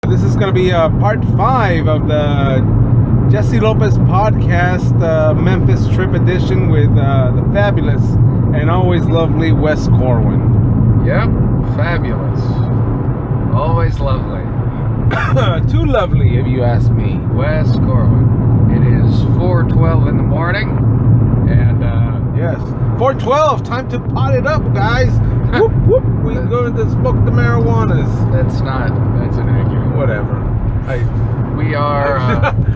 This is going to be part 5 of the Jesse Lopez podcast, Memphis trip edition with the fabulous and always lovely Wes Corwin. Yep, fabulous. Always lovely. Too lovely, if you ask me. Wes Corwin. It is 4:12 in the morning, and yes, 4:12. Time to pot it up, guys. Whoop whoop. We can go to smoke the marijuanas. That's inaccurate. Whatever. We are.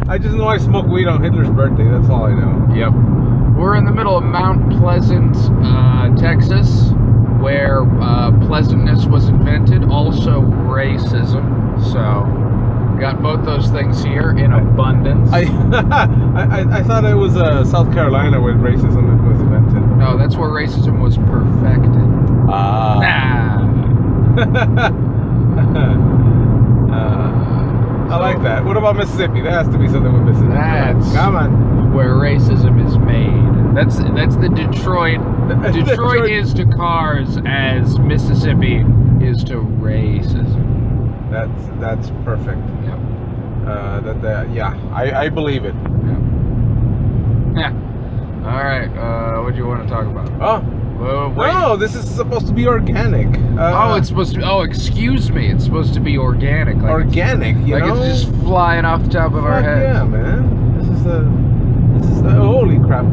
I just know I smoke weed on Hitler's birthday. That's all I know. Yep. We're in the middle of Mount Pleasant, Texas, where pleasantness was invented. Also, racism. So, got both those things here in abundance. I thought it was South Carolina where racism was invented. No, that's where racism was perfected. I like that. What about Mississippi? There has to be something with Mississippi. Come on. Where racism is made. That's the Detroit. Detroit is to cars as Mississippi is to racism. That's perfect. Yep. I believe it. Yeah. All right. What do you want to talk about? No, this is supposed to be organic. It's supposed to. Oh, excuse me. It's supposed to be organic. Like organic, you know? It's just flying off the top of our heads. Yeah, man. This is the holy crap.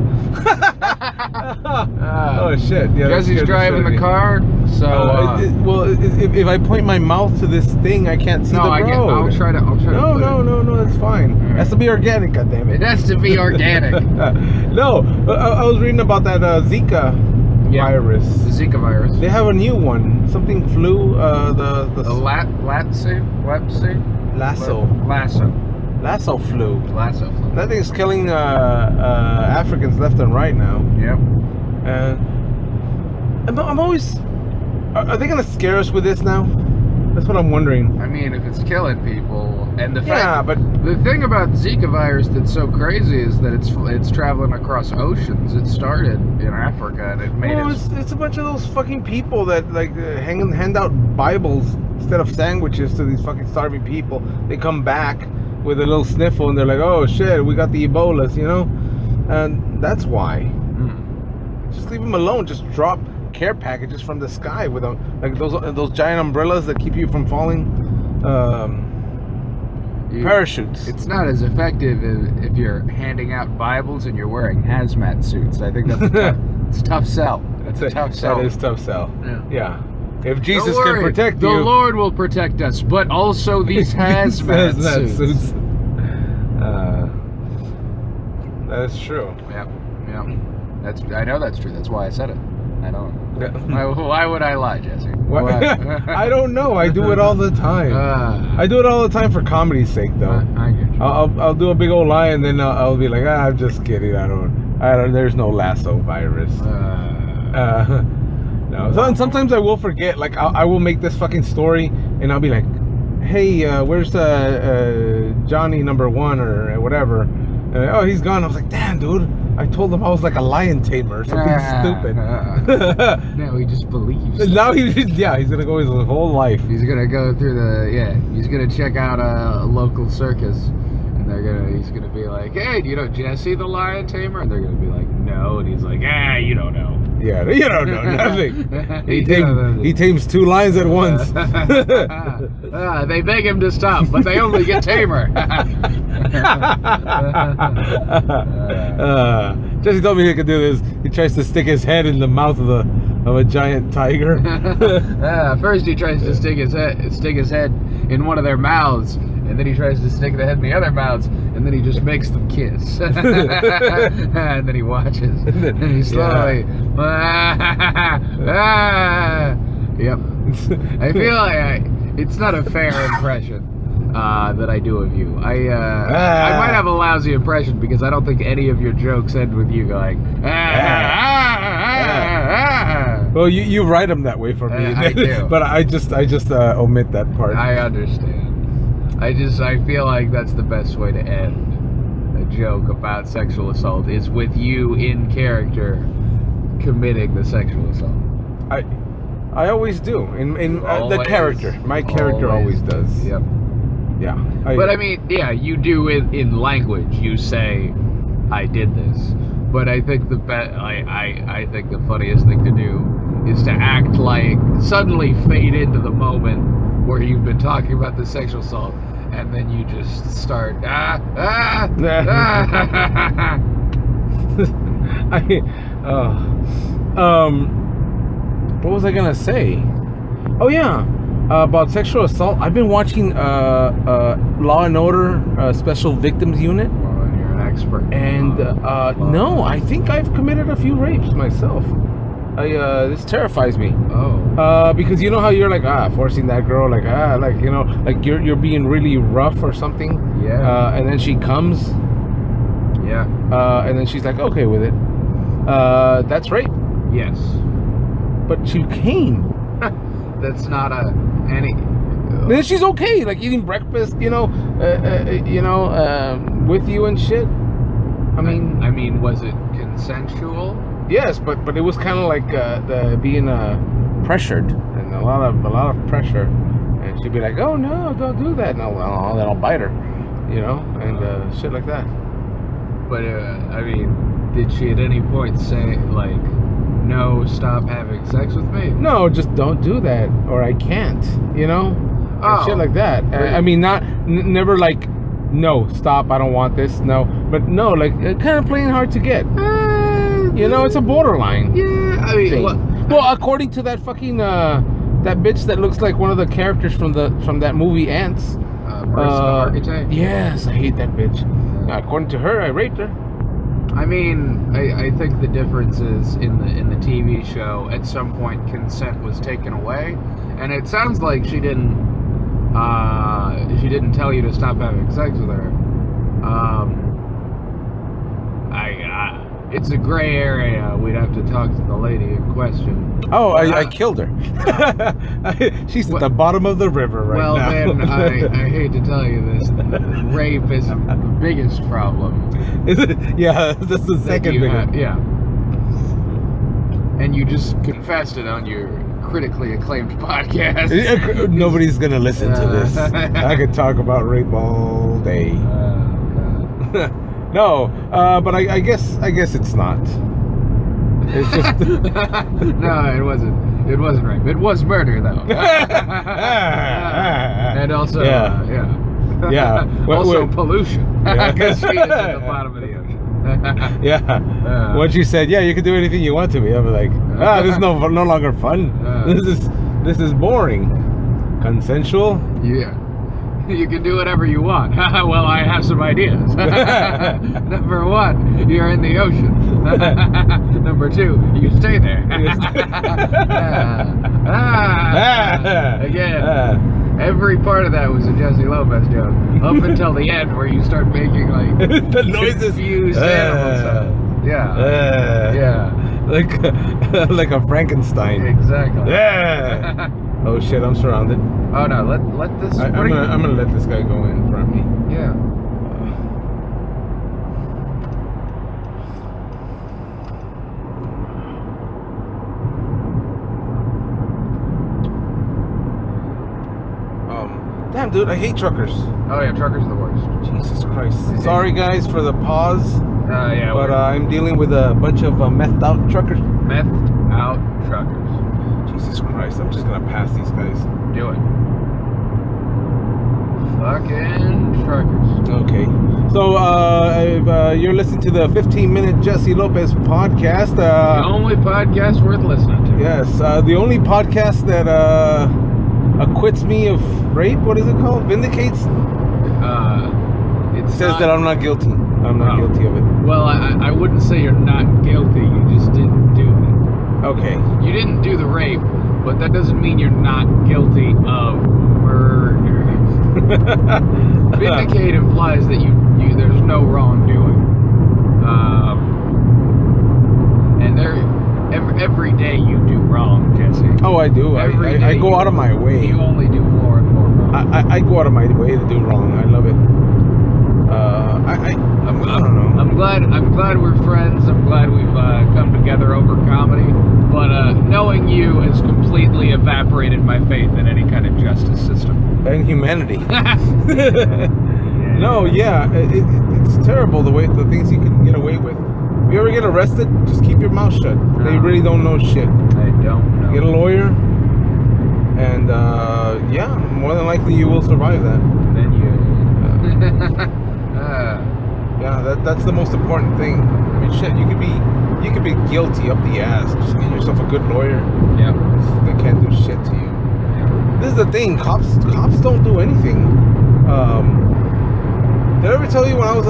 Oh shit! Yeah, Jesse's driving the car, so. If I point my mouth to this thing, I can't see the road. I'll try to. No, that's fine. Right. It has to be organic, goddammit. It has to be organic. No, I was reading about that Zika virus. The Zika virus. They have a new one. Something flu. The Lasso flu. That thing's killing Africans left and right now. Yep. And I'm always. Are they gonna scare us with this now? That's what I'm wondering. I mean, if it's killing people, and the thing about Zika virus that's so crazy is that it's traveling across oceans. It started in Africa, and it made it's a bunch of those fucking people that hand out Bibles instead of sandwiches to these fucking starving people. They come back with a little sniffle, and they're like, "Oh shit, we got the Ebolas," you know, and that's why. Just leave them alone. Just drop care packages from the sky with those giant umbrellas that keep you from falling. Parachutes. It's not as effective if you're handing out Bibles and you're wearing hazmat suits. I think it's a tough sell. That's a tough sell. That is tough sell. Yeah. If Jesus can protect you, the Lord will protect us, but also these hazmat suits. That is true. Yeah. I know that's true. That's why I said it. I don't. Why would I lie, Jesse? I don't know. I do it all the time. I do it all the time for comedy's sake, though. I get you. I'll do a big old lie, and then I'll be like, I'm just kidding. I don't. There's no Lasso virus. No. Sometimes I will forget. Like I will make this fucking story, and I'll be like, hey, where's Johnny number 1 or whatever? Oh, he's gone. I was like, damn, dude. I told him I was like a lion tamer or something stupid. No, he just believes. Now he's gonna go his whole life. He's gonna go through he's gonna check out a local circus, and he's gonna be like, hey, do you know Jesse the lion tamer? And they're gonna be like, no, and he's like, you don't know. Yeah, you don't know nothing. He tames 2 lions at once. They beg him to stop, but they only get tamer. Jesse told me he could do this. He tries to stick his head in the mouth of a giant tiger. First he tries to stick his head in one of their mouths, and then he tries to stick the head in the other mouths, and then he just makes them kiss. And then he watches, and he slowly yep. I feel like it's not a fair impression that I do of you. I might have a lousy impression because I don't think any of your jokes end with you going. Well, you write them that way for me. I do. But I just omit that part. I understand. I feel like that's the best way to end a joke about sexual assault is with you in character committing the sexual assault. I always do. In the character. My character always does. Yep. Yeah. But I mean, yeah, you do it in language. You say, "I did this." But I think I think the funniest thing to do is to act like suddenly fade into the moment where you've been talking about the sexual assault, and then you just start what was I gonna say? Oh yeah, about sexual assault. I've been watching Law and Order Special Victims Unit. Well, you're an expert. And no, I think I've committed a few rapes myself. This terrifies me. Oh. Because you know how you're like forcing that girl like you're being really rough or something. Yeah. And then she comes. Yeah. And then she's like okay with it. That's rape. Yes. But she came. That's not any. Then she's okay, like eating breakfast, with you and shit. I mean, was it consensual? Yes, but it was kind of like being pressured and a lot of pressure, and she'd be like, "Oh no, don't do that," and then I'll bite her, and shit like that. But I mean, did she at any point say like, "No, stop having sex with me"? No, just don't do that, or I can't, and shit like that. Really? I mean, never like, no, stop, I don't want this, no, but no, like kind of playing hard to get. It's a borderline. Yeah, I mean, well, according to that fucking that bitch that looks like one of the characters from that movie Ants. Architect. Yes, I hate that bitch. According to her, I raped her. I mean, I think the difference is in the TV show. At some point, consent was taken away, and it sounds like she didn't tell you to stop having sex with her. It's a gray area. We'd have to talk to the lady in question. Oh, I killed her. She's at the bottom of the river right now. Well, then, I hate to tell you this. Rape is the biggest problem. Is it? Yeah, that's the second biggest. Yeah. And you just confessed it on your critically acclaimed podcast. Nobody's going to listen to this. I could talk about rape all day. No, but I guess it's not. It's just no, it wasn't. It wasn't rape. It was murder, though. And also, yeah. Also pollution. Because she is at the bottom of the ocean. Yeah. Once you said, you can do anything you want to me, I was like, this is no longer fun. This is boring. Consensual. Yeah. You can do whatever you want. Well, I have some ideas. Number one, you're in the ocean. Number two, you stay there. Again, every part of that was a Jesse Lopez joke. Up until the end where you start making like the noises. Confused animal sounds. Yeah. Like a Frankenstein. Exactly. Yeah. Oh shit, I'm surrounded. Oh no, let this. I'm gonna let this guy go in front of me. Yeah. Damn, dude, I hate truckers. Oh yeah, truckers are the worst. Jesus Christ. Sorry guys for the pause. Yeah. But I'm dealing with a bunch of methed out truckers. Methed out truckers. Jesus Christ, I'm just gonna pass these guys. Do it. Fucking truckers. Okay. So, if you're listening to the 15-minute Jesse Lopez podcast. The only podcast worth listening to. Yes, the only podcast that acquits me of rape. What is it called? Vindicates? It says that I'm not guilty. I'm not guilty of it. Well, I wouldn't say you're not guilty. You just didn't do it. Okay. You didn't do the rape, but that doesn't mean you're not guilty of murder. Vindicate implies that you there's no wrongdoing. And every day you do wrong, Jesse. Oh, I do. I go out of my way. You only do more and more wrong. I go out of my way to do wrong. I love it. I don't know. I'm glad we're friends. I'm glad we've come together over comedy. But knowing you has completely evaporated my faith in any kind of justice system. and humanity. No, yeah, it's terrible the things you can get away with. If you ever get arrested, just keep your mouth shut. They really don't know shit. They don't know. Get a lawyer, and yeah, more than likely you will survive that. Then you. Yeah, that's the most important thing. I mean, shit, you could be guilty up the ass. Just get yourself a good lawyer. Yeah. They can't do shit to you. Yeah. This is the thing. Cops don't do anything. Did I ever tell you when I was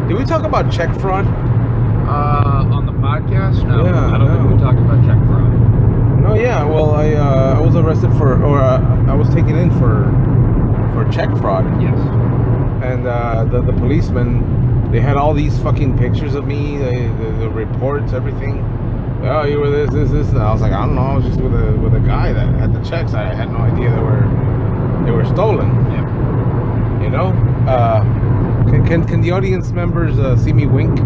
did we talk about check fraud? On the podcast? No, Yeah, I don't think we talked about check fraud. No, yeah. Well, I was arrested I was taken in for check fraud. Yes. And the policemen, they had all these fucking pictures of me, the reports, everything. Oh, you were this. And I was like, I don't know. I was just with a guy that had the checks. I had no idea they were stolen. Yeah. You know. Can the audience members see me wink?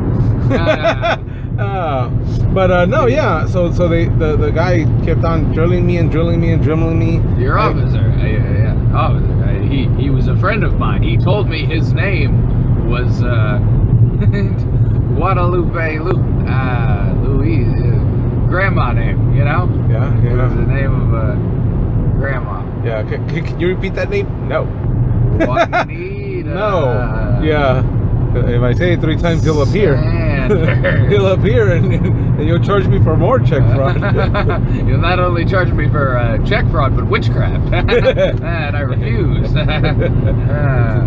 But no, yeah. So the guy kept on drilling me. Your officer. Yeah. Officer. He was a friend of mine. He told me his name was Guadalupe Louise, grandma name. You know. Yeah. It was the name of grandma. Yeah. Can you repeat that name? No. Juanita. No. Yeah. If I say it 3 times, he'll appear. He'll appear and you'll charge me for more check fraud. You'll not only charge me for check fraud, but witchcraft. And I refuse.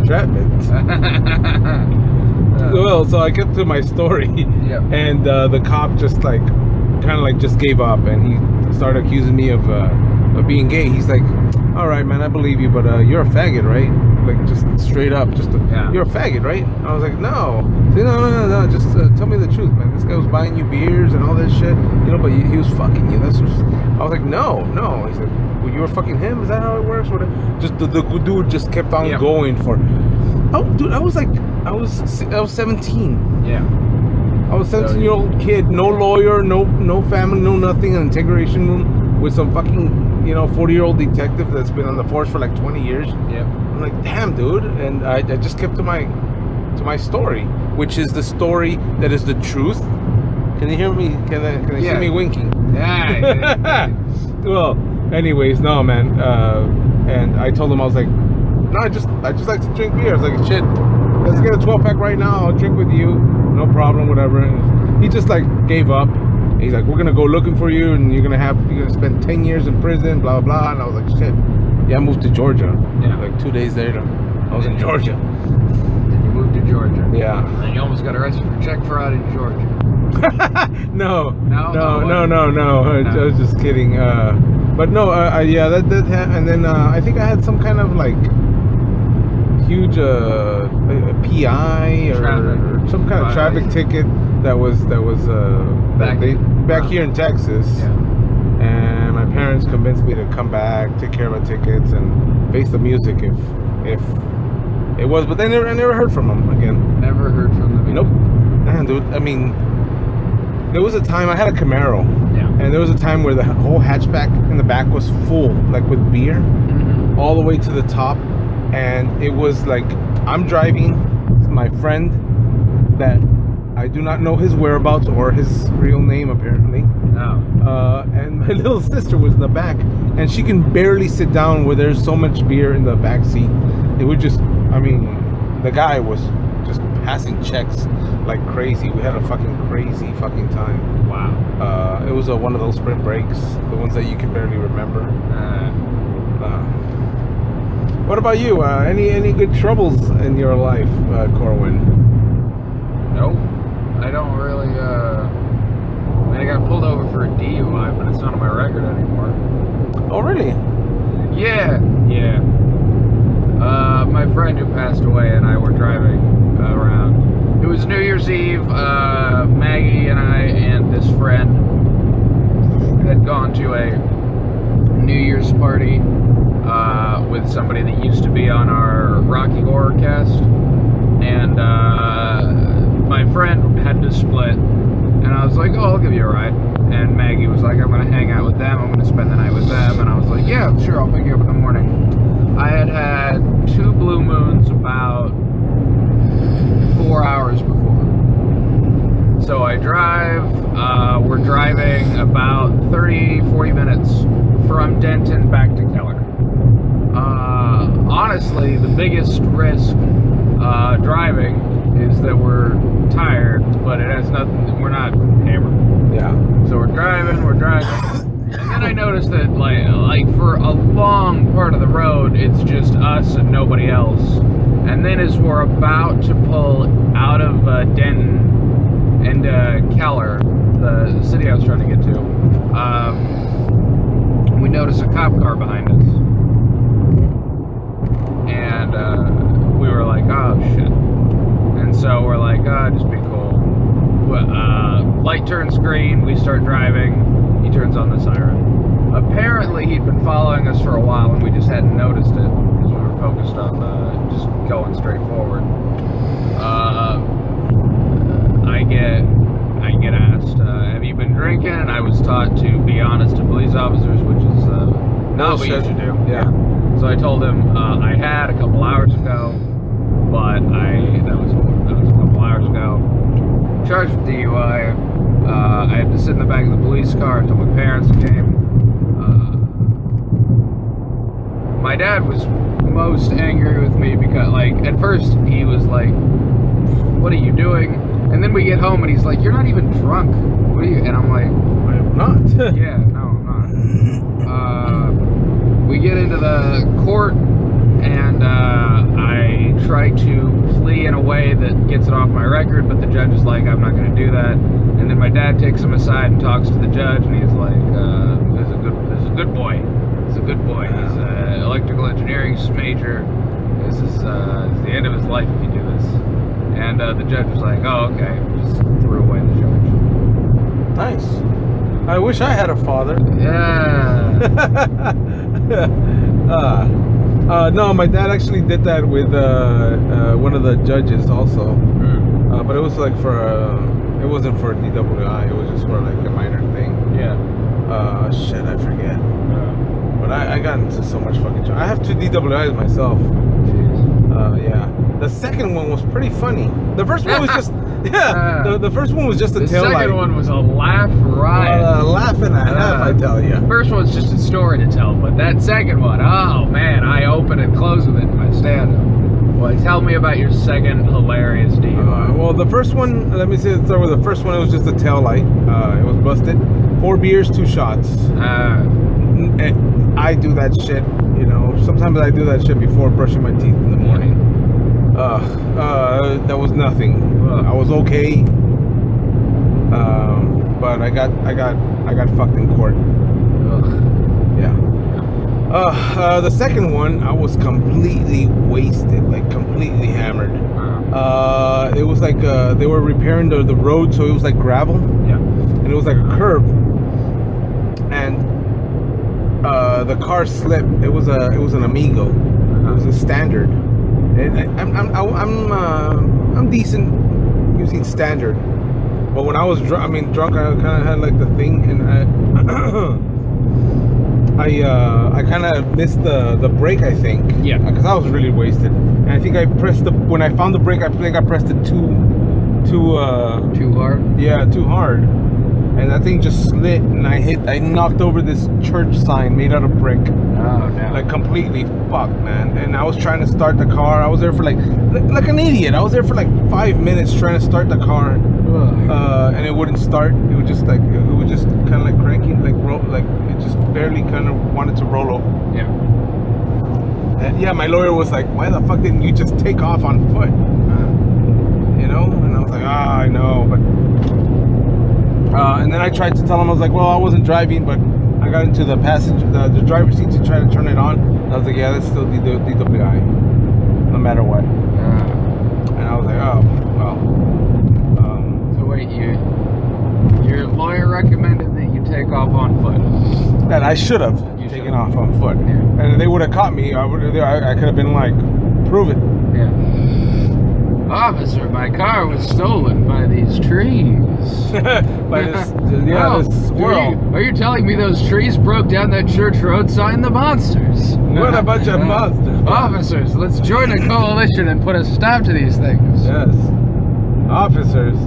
Entrapment. Well, so I get to my story, and the cop just just gave up, and he started accusing me of being gay. He's like, "All right, man, I believe you, but you're a faggot, right?" Like, just straight up, you're a faggot, right? I was like, no. He said, no, just tell me the truth, man. This guy was buying you beers and all this shit, but he was fucking you. I was like, no. He said, well, you were fucking him? Is that how it works? Just the dude just kept on going for. Oh, dude, I was 17. Yeah. I was a 17-year-old kid, no lawyer, no family, no nothing, an integration room with some fucking 40-year-old detective that's been on the force for like 20 years. Yeah. I'm like, damn, dude. And I just kept to my story, which is the story that is the truth. Can you hear me? Can they see me winking? Yeah. Well, anyways, no, man. And I told him, I was like, no, I just like to drink beer. I was like, shit, let's get a 12-pack right now. I'll drink with you. No problem, whatever. And he just gave up. He's like, we're gonna go looking for you, and you're gonna spend 10 years in prison, blah blah. And I was like, shit. Yeah, I moved to Georgia. Yeah. Like 2 days later, I was in Georgia. Then you moved to Georgia. Yeah. And you almost got arrested for check fraud in Georgia. No. I was just kidding. But no, yeah, that and then I think I had some kind of huge PI or some kind of traffic ticket that was back here in Texas. Yeah. And my parents convinced me to come back, take care of my tickets, and face the music if it was. But I never heard from them again. Never heard from them. Nope. Man, dude. I mean, there was a time I had a Camaro. Yeah. And there was a time where the whole hatchback in the back was full, with beer, all the way to the top. And it was I'm driving my friend that I do not know his whereabouts or his real name, apparently. No. And my little sister was in the back, and she can barely sit down where there's so much beer in the back seat. It would the guy was just passing checks like crazy. We had a fucking crazy fucking time. Wow. It was one of those sprint breaks, the ones that you can barely remember. What about you? Any good troubles in your life, Corwin? Nope. I don't really, I got pulled over for a DUI, but it's not on my record anymore. Oh, really? Yeah. My friend who passed away and I were driving around. It was New Year's Eve. Maggie and I and this friend had gone to a New Year's party with somebody that used to be on our Rocky Horror cast. And my friend had to split, and I was like, oh, I'll give you a ride. and Maggie was like, I'm going to hang out with them, I'm going to spend the night with them, and I was like, yeah, sure, I'll pick you up in the morning. I had 2 blue moons about 4 hours before. So I drive, we're driving about 30-40 minutes from Denton back to Keller. Honestly, the biggest risk driving is that we're tired, but it has nothing, we're not hammered. Yeah. So we're driving, and then I noticed that like for a long part of the road, it's just us and nobody else. And then as we're about to pull out of Denton into Keller, the city I was trying to get to, we noticed a cop car behind us. And we were like, oh shit. And so we're like, just be cool. Light turns green, we start driving, he turns on the siren. Apparently he'd been following us for a while and we just hadn't noticed it because we were focused on just going straight forward. I get asked, have you been drinking? And I was taught to be honest to police officers, which is not what you should do. Yeah. So I told him I had a couple hours ago, but that was a couple hours ago. Charged with DUI. I had to sit in the back of the police car until my parents came. My dad was most angry with me because, like, at first he was like, "What are you doing?" And then we get home and he's like, "You're not even drunk. What are you?" And I'm like, I am not. "Yeah, no, I'm not." We get into the court and I try to plea in a way that gets it off my record, but the judge is like, I'm not going to do that. And then my dad takes him aside and talks to the judge, and he's like, this is a good boy. He's a good boy. He's an electrical engineering major. This is the end of his life if you do this. And the judge was like, oh, okay. Just threw away the charge. Nice. I wish I had a father. Yeah. No, my dad actually did that with one of the judges also. But it was like it wasn't for DWI, it was just for like a minor thing. Yeah. Shit, I forget. But I got into so much fucking trouble. I have 2 DWIs myself. Yeah. The second one was pretty funny. The first one was just, the first one was just a tail light. The second one was a laugh riot. Laugh and a half, I tell you. The first one's just a story to tell, but that second one, oh man, I open and close with it in my stand-up. Well, tell me about your second hilarious DUI. Well, the first one, let me start with the first one. It was just a tail light. It was busted. 4 beers, 2 shots. I do that shit, you know. Sometimes I do that shit before brushing my teeth in the morning. That was nothing. I was okay. But I got fucked in court. Yeah. The second one, I was completely wasted, like completely hammered. It was like they were repairing the road, so it was like gravel. Yeah. And it was like a curve. And the car slipped. It was an Amigo. It was a standard. And I'm decent using standard. But when I was drunk, I kind of had like the thing, and I kind of missed the brake, I think. Yeah. Because I was really wasted, and I think I pressed when I found the brake, I think I pressed it too hard. Yeah, too hard, and that thing just slid, and I knocked over this church sign made out of brick. Oh no! Like completely fucked, man. And I was trying to start the car. I was there for like an idiot. I was there for like 5 minutes trying to start the car, and it wouldn't start. It was just kind of like cranking, like it just barely kind of wanted to roll over. Yeah. And yeah, my lawyer was like, "Why the fuck didn't you just take off on foot?" You know? And I was like, I know, but. And then I tried to tell him, I was like, well, I wasn't driving, but I got into the the driver's seat to try to turn it on. And I was like, yeah, that's still DWI, no matter what. And I was like, oh, well. So wait, your lawyer recommended that you take off on foot. That I should have taken off on foot. Yeah. And if they would have caught me, I could have been like, prove it. Yeah. Officer, my car was stolen by these trees. By this, this squirrel. Are you telling me those trees broke down that church road sign? The monsters. What a bunch of monsters. Officers, let's join a coalition and put a stop to these things. Yes. Officers.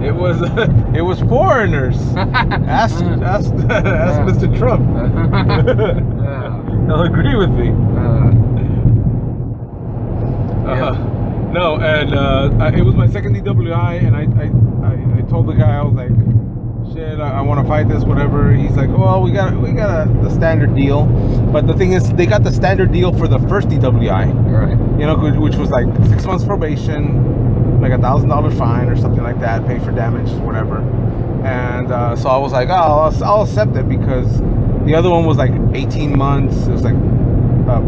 It was foreigners. Ask Mr. Trump. He'll agree with me. No, and it was my second DWI, and I told the guy, I was like, shit, I want to fight this, whatever. He's like, well, we got the standard deal, but the thing is, they got the standard deal for the first DWI, right? You know, which was like 6 months probation, like $1,000 fine or something like that, pay for damages, whatever. And so I was like, oh, I'll accept it, because the other one was like 18 months. It was like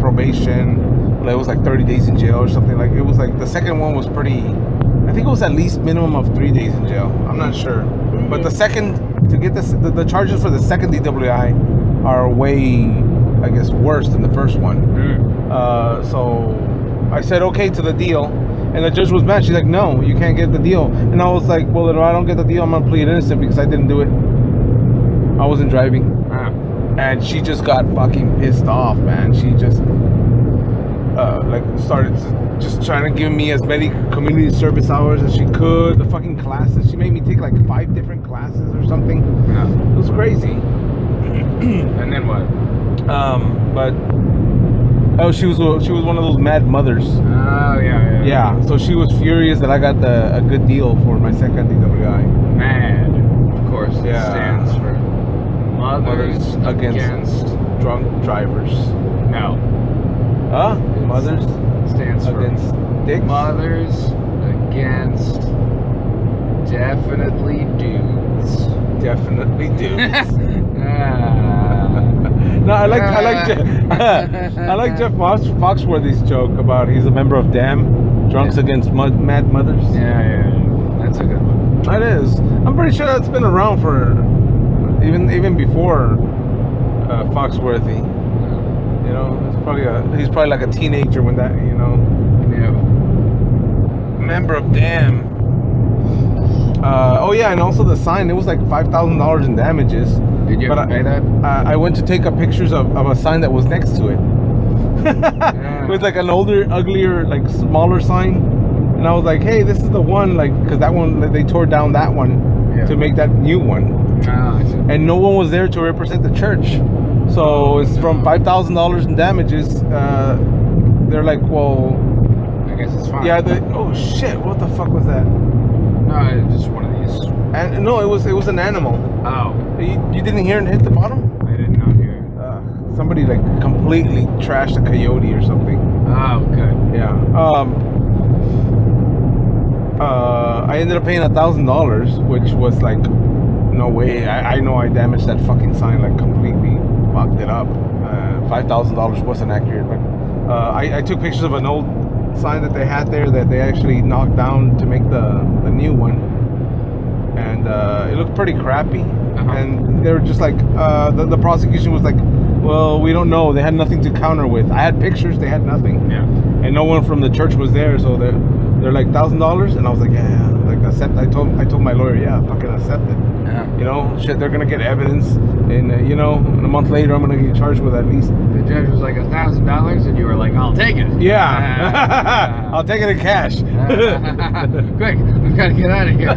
probation. It was like 30 days in jail or something. Like, it was like, the second one was pretty, I think it was at least minimum of 3 days in jail. I'm not sure. But the second, to get this, the charges for the second DWI are way, I guess, worse than the first one. So I said okay to the deal, and the judge was mad. She's like, no, you can't get the deal. And I was like, well, if I don't get the deal, I'm gonna plead innocent because I didn't do it. I wasn't driving. And she just got fucking pissed off, man. She just like started just trying to give me as many community service hours as she could. The fucking classes, she made me take like 5 different classes or something. It was crazy. And then what? But she was one of those mad mothers. Oh yeah. So she was furious that I got a good deal for my second DWI. MAD, of course. It Yeah. stands for Mothers Against Drunk Drivers. No. Huh? Mothers stands for Against Dicks? Mothers Against Definitely Dudes. Definitely dudes. No, I like Jeff Foxworthy's joke about he's a member of DAM, Drunks Against Mad Mothers. Yeah, that's a good one. That is. I'm pretty sure that's been around for even before Foxworthy. You know, he's probably like a teenager when that, you know. Yeah. Member of DAM. Oh yeah, and also the sign. It was like $5,000 in damages. Did you ever pay that? I went to take pictures of a sign that was next to it. With like an older, uglier, like smaller sign. And I was like, hey, this is the one, like, because that one, they tore down that one to make that new one. I see. And no one was there to represent the church. So it's from $5,000 in damages. They're like, well, I guess it's fine. yeah. Oh shit! What the fuck was that? No, it's just one of these. And no, it was an animal. Oh, You didn't hear it hit the bottom? I did not hear it. Somebody like completely trashed a coyote or something. Oh, good. Yeah. I ended up paying $1,000, which was like, no way. I know I damaged that fucking sign, like completely fucked it up. $5,000 wasn't accurate, but I took pictures of an old sign that they had there that they actually knocked down to make the new one, and it looked pretty crappy. And they were just like, the prosecution was like, well, we don't know. They had nothing to counter with. I had pictures, they had nothing. Yeah. And no one from the church was there, so they're like $1,000, and I was like, yeah, like accept. I told my lawyer, yeah, fucking accept it. Yeah. You know, shit, they're gonna get evidence, and you know, and a month later, I'm gonna get charged with at least. The judge was like $1,000, and you were like, I'll take it. Yeah, I'll take it in cash. Quick, we've got to get out of here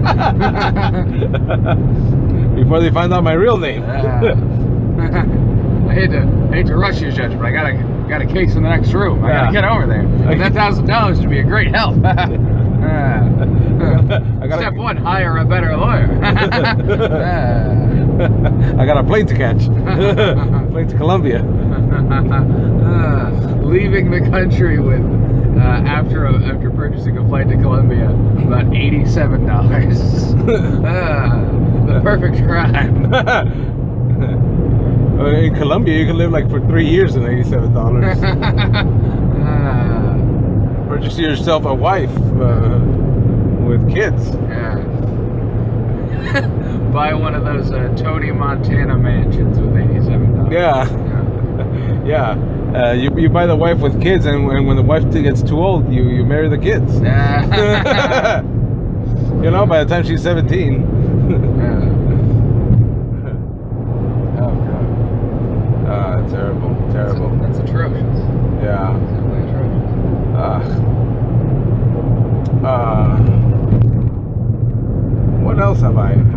before they find out my real name. I hate to rush you, Judge, but I got a case in the next room. I gotta get over there. And that $1,000 would be a great help. Step 1, hire a better lawyer. I got a plane to catch. Plane to Colombia. Leaving the country with after purchasing a flight to Colombia, about $87. The perfect crime. In Colombia, you can live like for 3 years on $87. Purchase yourself a wife with kids. Yeah. Buy one of those Tony Montana mansions with $87. Yeah. You buy the wife with kids, and when the wife gets too old, you marry the kids. You know, by the time she's 17. terrible. Terrible. That's atrocious. Yeah. That's definitely atrocious. What else have I done?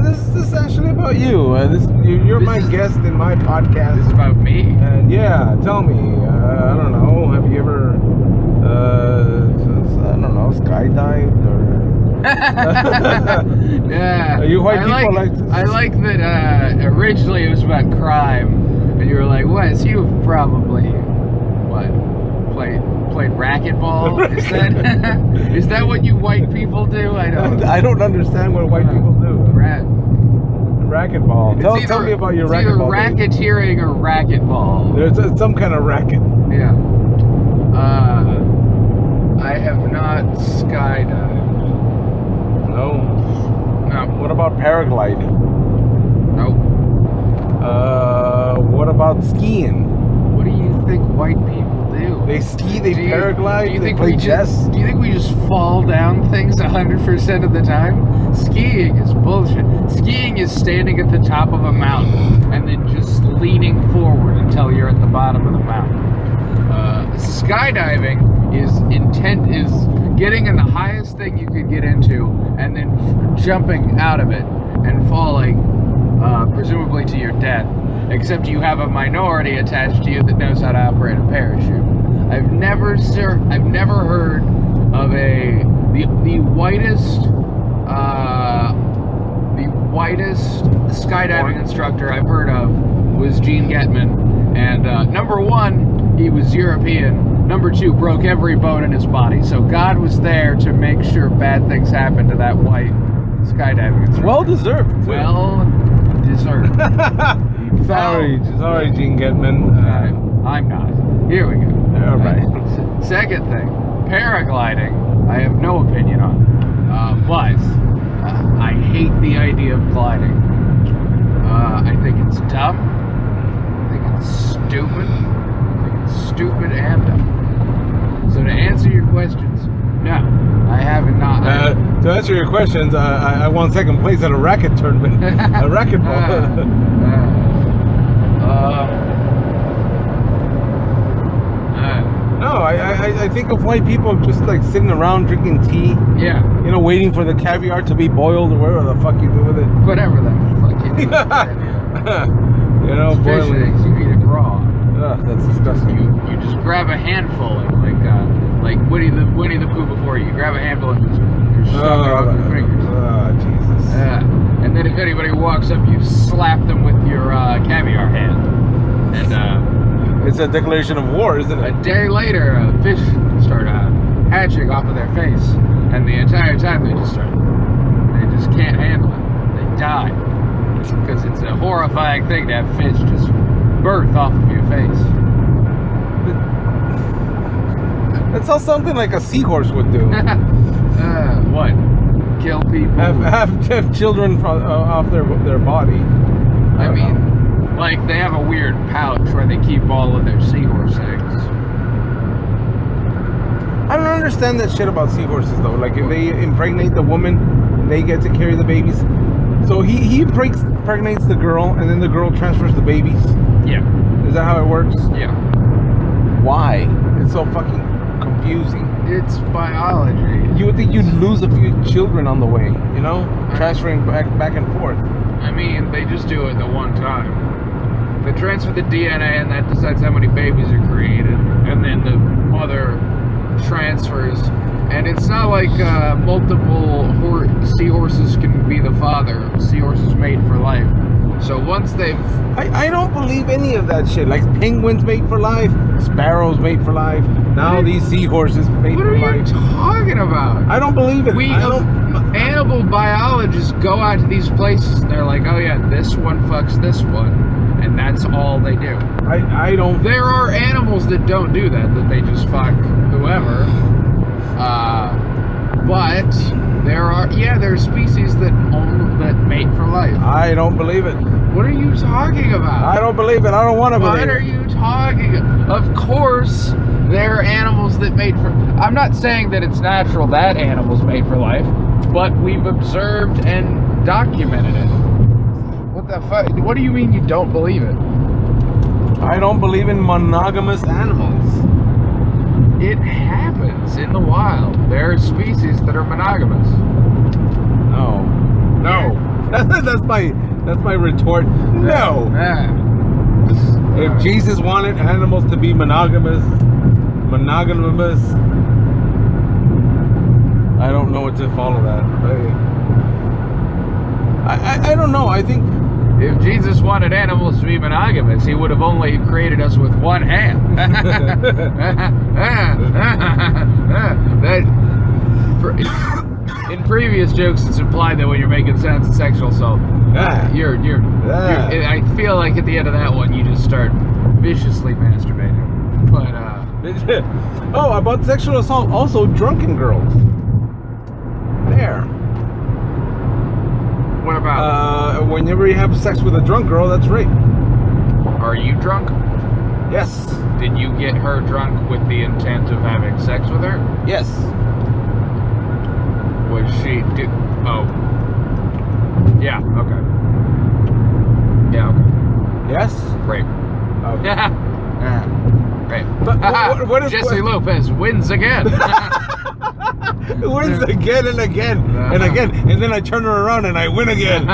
This is actually about you. You're my guest in my podcast. This is about me. And yeah, tell me. I don't know. Have you ever, I don't know, skydived or? Yeah. You white people like this? I like that. Originally, it was about crime, and you were like, "Wes, you've probably played racquetball? Is that what you white people do? I don't understand what white people do. Racquetball. Tell me about your racquetball. Either racketeering or racquetball. There's some kind of racket. Yeah. I have not skydived. No. No. What about paragliding? Nope. What about skiing? What do you think white people do? They ski, they paraglide, they play chess. Do you think we just fall down things 100% of the time? Skiing is bullshit. Skiing is standing at the top of a mountain and then just leaning forward until you're at the bottom of the mountain. Skydiving is getting in the highest thing you could get into and then jumping out of it and falling, presumably to your death. Except you have a minority attached to you that knows how to operate a parachute. I've never heard of the whitest skydiving instructor I've heard of was Gene Getman, and number one, he was European. Number two, broke every bone in his body. So God was there to make sure bad things happened to that white skydiving instructor. Well deserved. Well deserved. Sorry, Gene Getman. I'm not. Here we go. All right. Second thing, paragliding. I have no opinion on, but I hate the idea of gliding. I think it's dumb. I think it's stupid. I think it's stupid and dumb. So to answer your questions, no, I haven't not. To answer your questions, I won second place at a racket tournament, a racquetball. No, I think of white people just like sitting around drinking tea. Yeah. You know, waiting for the caviar to be boiled or whatever the fuck you do with it. Whatever the fuck you do with caviar. You know, Fish boiling. eggs, you eat it raw. Ugh, that's disgusting. You just grab a handful and like Winnie the Pooh before you grab a handful and just shove it off your fingers. Oh, Jesus. And then if anybody walks up, you slap them with your caviar hand. And it's a declaration of war, isn't it? a day later, fish start hatching off of their face, and the entire time they just can't handle it. They die because it's a horrifying thing to have fish just birth off of your face. That's all something like a seahorse would do. What? Kill people? Have children off their body. I mean, like they have a weird pouch where they keep all of their seahorse eggs. I don't understand that shit about seahorses though. Like if they impregnate the woman, they get to carry the babies. So he impregnates the girl, and then the girl transfers the babies. Yeah. Is that how it works? Yeah. Why? It's so fucking confusing. It's biology. You would think you'd lose a few children on the way, you know? Transferring back and forth. I mean, they just do it the one time. They transfer the DNA, and that decides how many babies are created, and then the mother transfers. And it's not like multiple seahorses can be the father. Seahorses mate for life. So once they've... I don't believe any of that shit. Like penguins mate for life, sparrows mate for life. Now these seahorses mate for life. What are you talking about? I don't believe it. Animal biologists go out to these places and they're like, oh yeah, this one fucks this one. And that's all they do. I don't... There are animals that don't do that they just fuck whoever. But there are species that mate for life. I don't believe it. What are you talking about? I don't believe it. I don't want to believe it. What are you talking about? Of course, there are animals that mate for... I'm not saying that it's natural that animals mate for life, but we've observed and documented it. What the fuck? What do you mean you don't believe it? I don't believe in monogamous animals. It happens in the wild. There are species that are monogamous. No. That's my retort. No. If Jesus wanted animals to be monogamous, I don't know what to follow that. I don't know. I think if Jesus wanted animals to be monogamous, he would have only created us with one hand. In previous jokes, it's implied that when you're making sounds of sexual assault, I feel like at the end of that one, you just start viciously masturbating. But oh, about sexual assault, also drunken girls. There. What about? Whenever you have sex with a drunk girl, that's rape. Are you drunk? Yes. Did you get her drunk with the intent of having sex with her? Yes. Was she? Oh. Yeah. Okay. Yeah. Okay. Yes. Rape. Okay. Rape. But what if Jesse Lopez wins again? Wins again and again and again, and then I turn her around and I win again.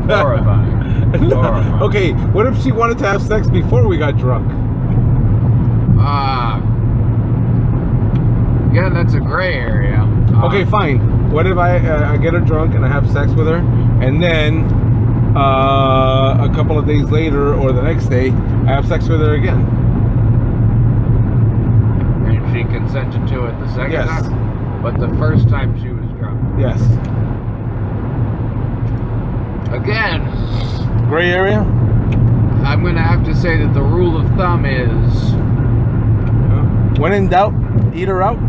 Horrifying. Horrifying. Okay, what if she wanted to have sex before we got drunk? Yeah, that's a gray area. Okay, fine. What if I get her drunk and I have sex with her, and then a couple of days later or the next day I have sex with her again? She consented to it the second Yes. time, but the first time she was drunk. Yes. Again, Gray area? I'm going to have to say that the rule of thumb is... When in doubt, eat her out?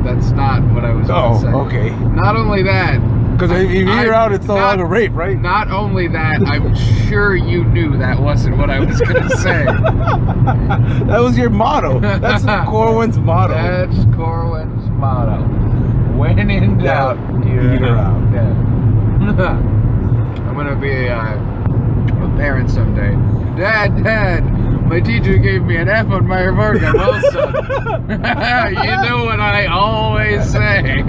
That's not what I was going to say. Oh, okay. Not only that... Because if you eat her out, it's no longer rape, right? Not only that, I'm sure you knew that wasn't what I was going to say. That was your motto. That's Corwin's motto. That's Corwin's motto. When in doubt, eat her out. Yeah. I'm going to be a parent someday. Dad, my teacher gave me an F on my report. Well, son, you know what I always say.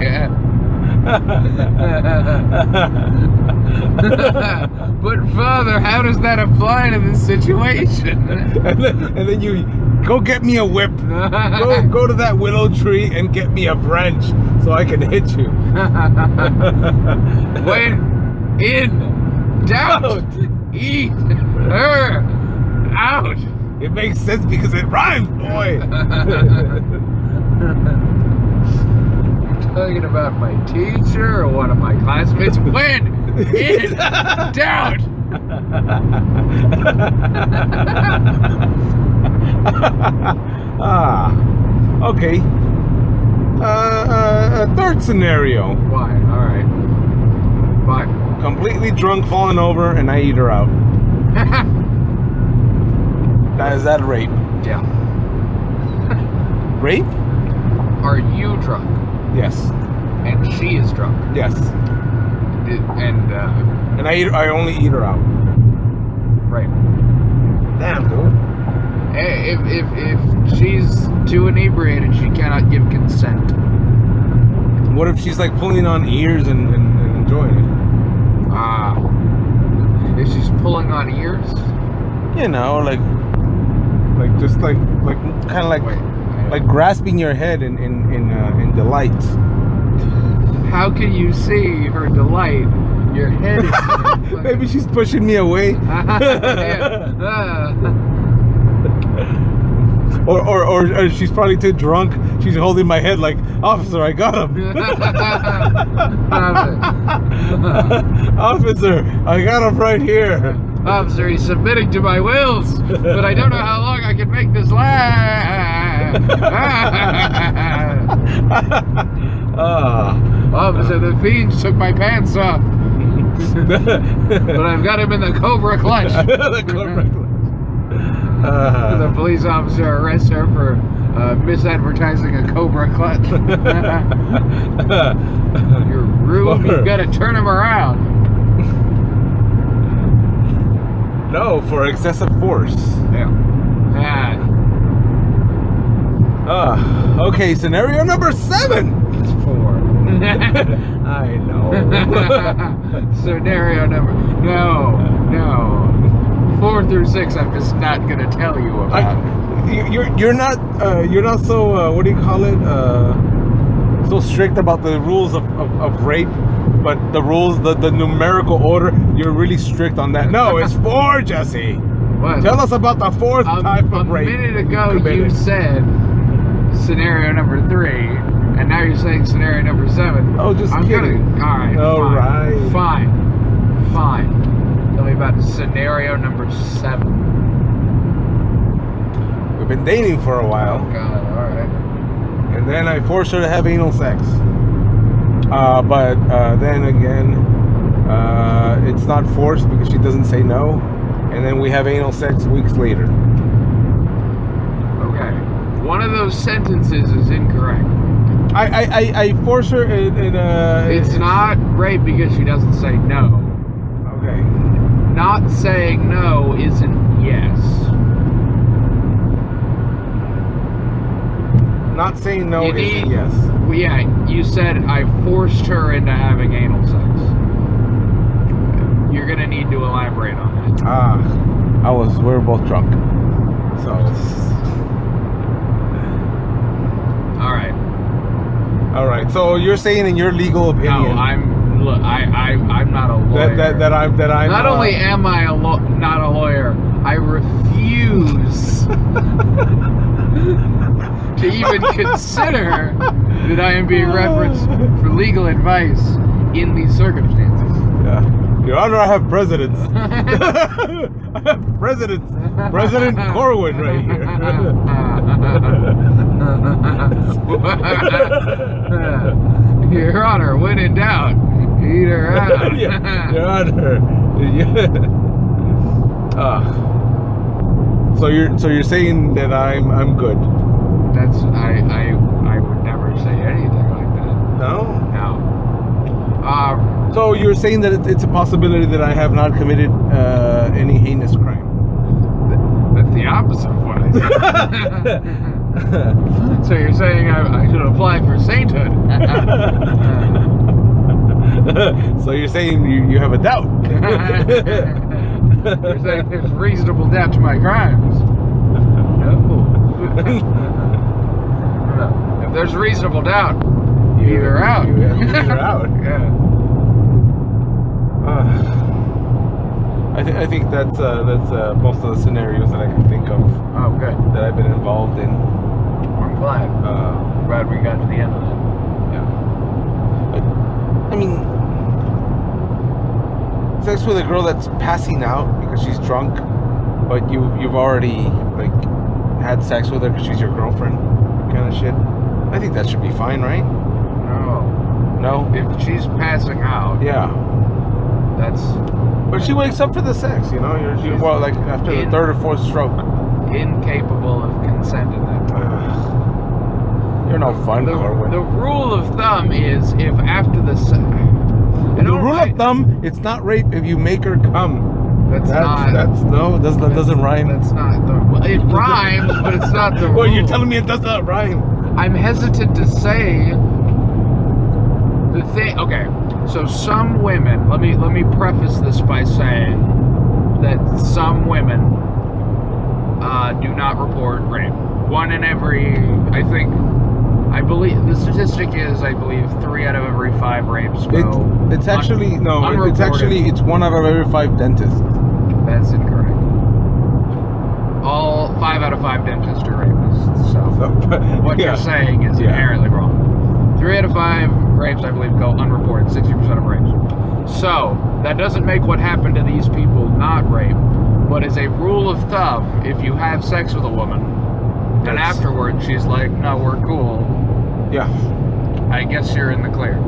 But Father, how does that apply to this situation? and then you go get me a whip. Go to that willow tree and get me a branch so I can hit you. When in doubt, eat her out. It makes sense because it rhymes, boy. Talking about my teacher or one of my classmates. When in doubt. Okay. Third scenario. Fine. All right. Fine. Completely drunk, falling over, and I eat her out. Is that rape? Yeah. Rape? Are you drunk? Yes. And she is drunk. Yes. And I only eat her out. Right. Damn, dude. If she's too inebriated, she cannot give consent. What if she's like pulling on ears and enjoying it? If she's pulling on ears? You know, like just like kind of like like grasping your head in delight. How can you see her delight? Your head is... Maybe she's pushing me away. Or she's probably too drunk. She's holding my head like, officer, I got him. Officer, I got him right here. Officer, he's submitting to my wills, but I don't know how long I can make this last. Officer, the fiends took my pants off. But I've got him in the Cobra clutch. The Cobra clutch. The police officer arrests her for misadvertising a Cobra clutch. Your room, you've got to turn him around. No, for excessive force. Yeah. Okay, scenario number 7. It's 4. I know. Scenario number... No. 4 through 6, I'm just not going to tell you about. You're not so, what do you call it? So strict about the rules of rape, but the rules, the numerical order, you're really strict on that. No, it's 4, Jesse. What? Tell us about the 4th type of rape. A minute ago, you said scenario number 3, and now you're saying scenario number 7. Oh, just kidding. All right. Fine. Tell me about scenario number 7. We've been dating for a while. Oh, God. All right. And then I forced her to have anal sex. But then again, it's not forced because she doesn't say no. And then we have anal sex weeks later. Okay. One of those sentences is incorrect. I force her in It's not rape because she doesn't say no. Okay. Not saying no isn't yes. Not saying no isn't yes. Well, yeah, you said I forced her into having anal sex. You're gonna need to elaborate on that. We were both drunk. So. All right. So you're saying, in your legal opinion? No, I'm not a lawyer. That I'm. Not only am I not a lawyer, I refuse to even consider that I am being referenced for legal advice in these circumstances. Yeah. Your Honor, I have precedents. I have precedents. President Corwin right here. Your Honor, when in doubt, eat her out. Yeah, Your Honor. So you're saying that I'm good? That's I would never say anything like that. No. So you're saying that it's a possibility that I have not committed any heinous crime? That's the opposite of what I said. So you're saying I should apply for sainthood? So you're saying you have a doubt? You're saying there's reasonable doubt to my crimes? No. If there's reasonable doubt, you're out. You're out. Yeah. I think that's most of the scenarios that I can think of. Oh, good. That I've been involved in. I'm glad. Glad we got to the end of that. Yeah. I mean, sex with a girl that's passing out because she's drunk, but you've already had sex with her because she's your girlfriend, kind of shit. I think that should be fine, right? No. If she's passing out. Yeah. That's. But she wakes up for the sex, you know. After the 3rd or 4th stroke. Incapable of consent in that point. You're no fun, Corwin. The rule of thumb is if after the rule of thumb, it's not rape if you make her come. That doesn't rime. That's not the. Well, it rhymes, but it's not the. Well, rule. you're telling me it does not rhyme. I'm hesitant to say the thing. Okay, so some women. Let me preface this by saying that some women do not report rape. 1 in every. I believe the statistic is 3 out of every 5 rapes go. It's actually unreported. it's 1 out of every 5 dentists. That's incorrect. All 5 out of 5 dentists are rapists. So what you're saying is inherently wrong. 3 out of 5 rapes, I believe, go unreported. 60% of rapes. So that doesn't make what happened to these people not rape, but as a rule of thumb, if you have sex with a woman and afterwards she's like, "No, we're cool." Yeah. I guess you're in the clear.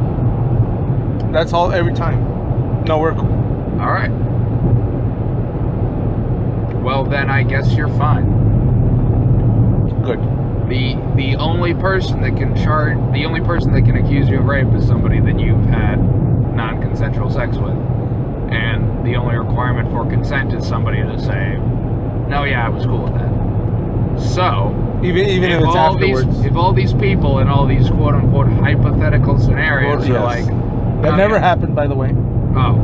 That's all every time. No, we're cool. All right. Well, then I guess you're fine. Good. The only person that can accuse you of rape is somebody that you've had non-consensual sex with. And the only requirement for consent is somebody to say, no, yeah, I was cool with that. So, even if it's afterwards. If all these people in all these quote-unquote hypothetical scenarios are like... That never happened, by the way. Oh.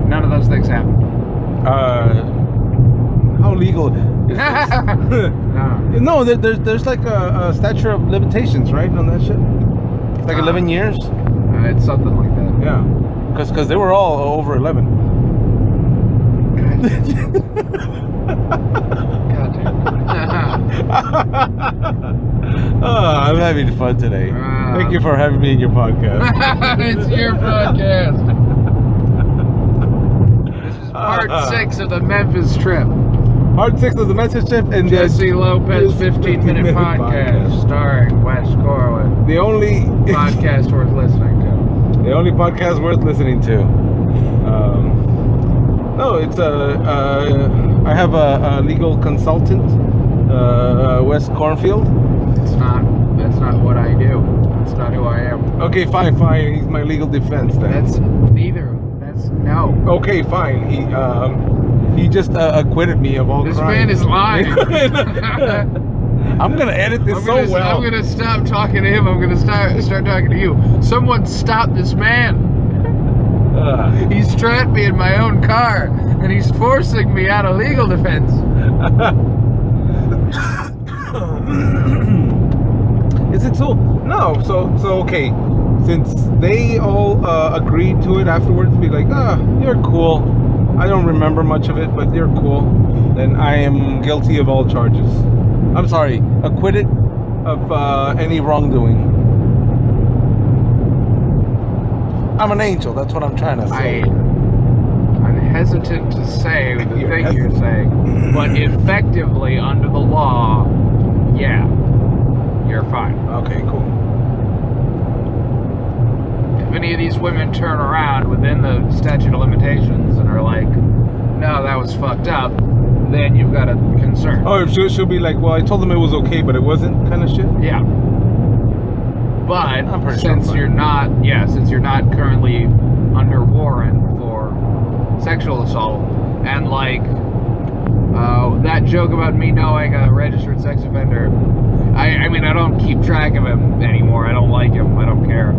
None of those things happened. How legal is this? No, there's like a statute of limitations, right, on that shit? It's like 11 years? It's something like that. Yeah. Because they were all over 11. God damn. I'm having fun today. Thank you for having me in your podcast. It's your podcast. This is part 6 of the Memphis trip. Part 6 of the Memphis trip and Jesse Lopez 15-minute podcast starring Wes Corwin. The only podcast worth listening to. The only podcast worth listening to. No, it's I have a legal consultant, Wes Cornfield. That's not what I do. That's not who I am. Okay, fine. He's my legal defense then. That's neither. That's no. Okay, fine. He just acquitted me of all this crimes. This man is lying. I'm gonna edit this well. I'm gonna stop talking to him. I'm gonna start talking to you. Someone stop this man. He's trapped me in my own car, and he's forcing me out of legal defense. Is it so? No. So okay. Since they all agreed to it afterwards, be like, you're cool. I don't remember much of it, but you're cool. Then I am guilty of all charges. I'm sorry, acquitted of any wrongdoing. I'm an angel, that's what I'm trying to say. I'm hesitant to say the thing you're saying, but effectively, under the law, yeah, you're fine. Okay, cool. If any of these women turn around within the statute of limitations and are like, no, that was fucked up, then you've got a concern. Oh, she'll be like, well, I told them it was okay, but it wasn't, kind of shit? Yeah. But since you're not currently under warrant for sexual assault, and like that joke about me knowing a registered sex offender, I mean, I don't keep track of him anymore. I don't like him. I don't care.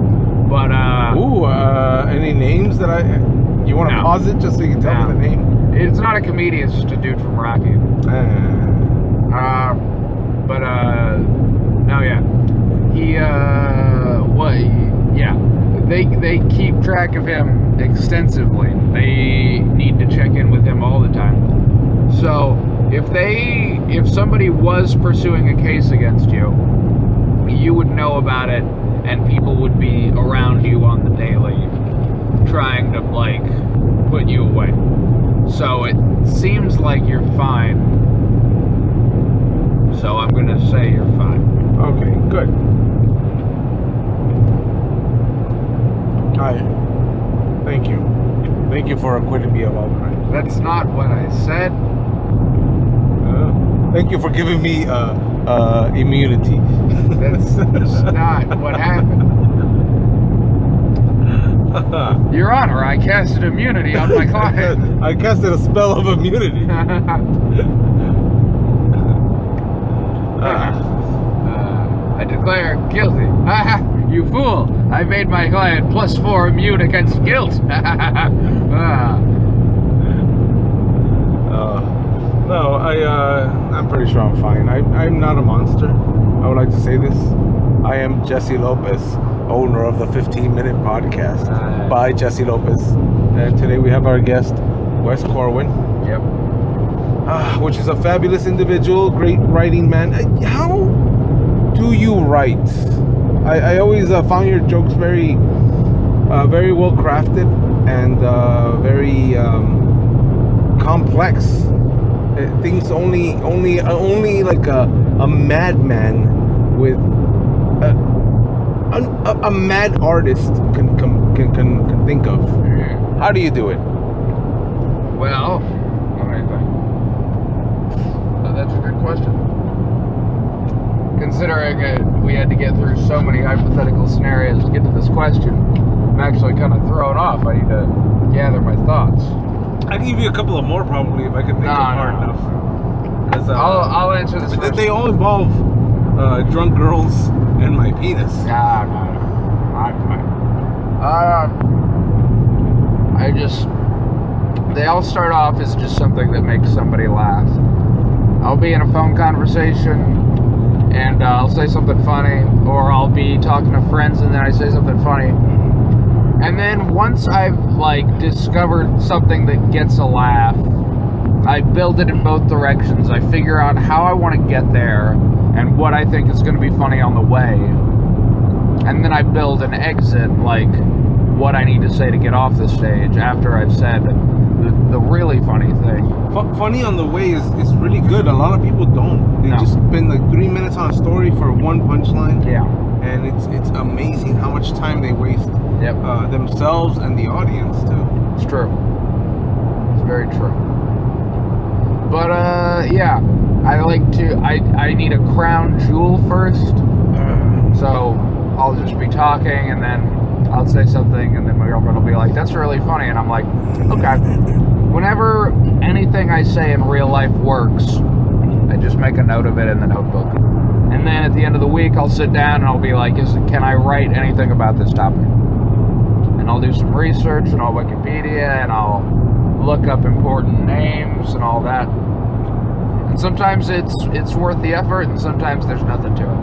But any names that you want to pause it just so you can tell me the name? It's not a comedian. It's just a dude from Rocky. No, yeah. They keep track of him extensively. They need to check in with him all the time. So if somebody was pursuing a case against you, you would know about it, and people would be around you on the daily, trying to like put you away. So it seems like you're fine. So I'm gonna say you're fine. Okay, good. Thank you. Thank you for acquitting me of all crimes. That's not what I said. Thank you for giving me immunity. That's not what happened. Your Honor, I casted immunity on my client. I casted a spell of immunity. I declare guilty. You fool! I made my client +4 immune against guilt. No, I'm pretty sure I'm fine. I'm not a monster. I would like to say this. I am Jesse Lopez, owner of the 15-minute podcast by Jesse Lopez. And today we have our guest, Wes Corwin. Yep. Which is a fabulous individual, great writing man. How do you write? I always found your jokes very well crafted and very complex. Things only like a madman with a mad artist can think of. How do you do it? Well, that's a good question. Considering we had to get through so many hypothetical scenarios to get to this question, I'm actually kind of thrown off. I need to gather my thoughts. I can give you a couple of more probably if I can think of hard enough. 'Cause, I'll answer this first. They all involve drunk girls and my penis. No. I'm fine. They all start off as just something that makes somebody laugh. I'll be in a phone conversation and I'll say something funny, or I'll be talking to friends and then I say something funny. And then once I've discovered something that gets a laugh, I build it in both directions. I figure out how I want to get there and what I think is going to be funny on the way. And then I build an exit, what I need to say to get off the stage after I've said the really funny thing. Funny on the way is really good. A lot of people don't. They just spend 3 minutes on a story for one punchline. Yeah. And it's amazing how much time they waste. Yep. Themselves and the audience too. It's true. It's very true. But yeah, I need a crown jewel first. So I'll just be talking and then I'll say something and then my girlfriend will be like, "That's really funny," and I'm like, "Okay." Whenever anything I say in real life works, I just make a note of it in the notebook. And then at the end of the week, I'll sit down and I'll be like, can I write anything about this topic? And I'll do some research and I'll Wikipedia and I'll look up important names and all that. And sometimes it's worth the effort and sometimes there's nothing to it.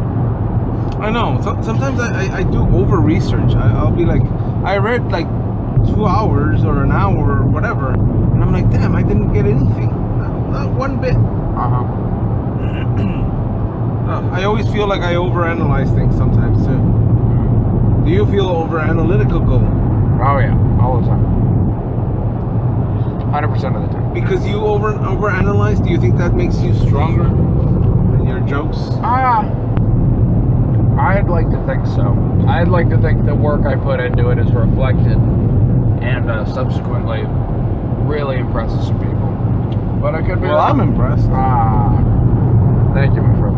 I know. Sometimes I do over research. I'll be like, I read 2 hours or an hour or whatever, and I'm like, damn, I didn't get anything. Not one bit. I always feel like I overanalyze things sometimes too. Do you feel over-analytical? Oh yeah, all the time. 100% of the time. Because you overanalyze, do you think that makes you stronger in your jokes? I'd like to think so. I'd like to think the work I put into it is reflected and subsequently really impresses some people. But I could be Well, I'm impressed. Thank you, my friend.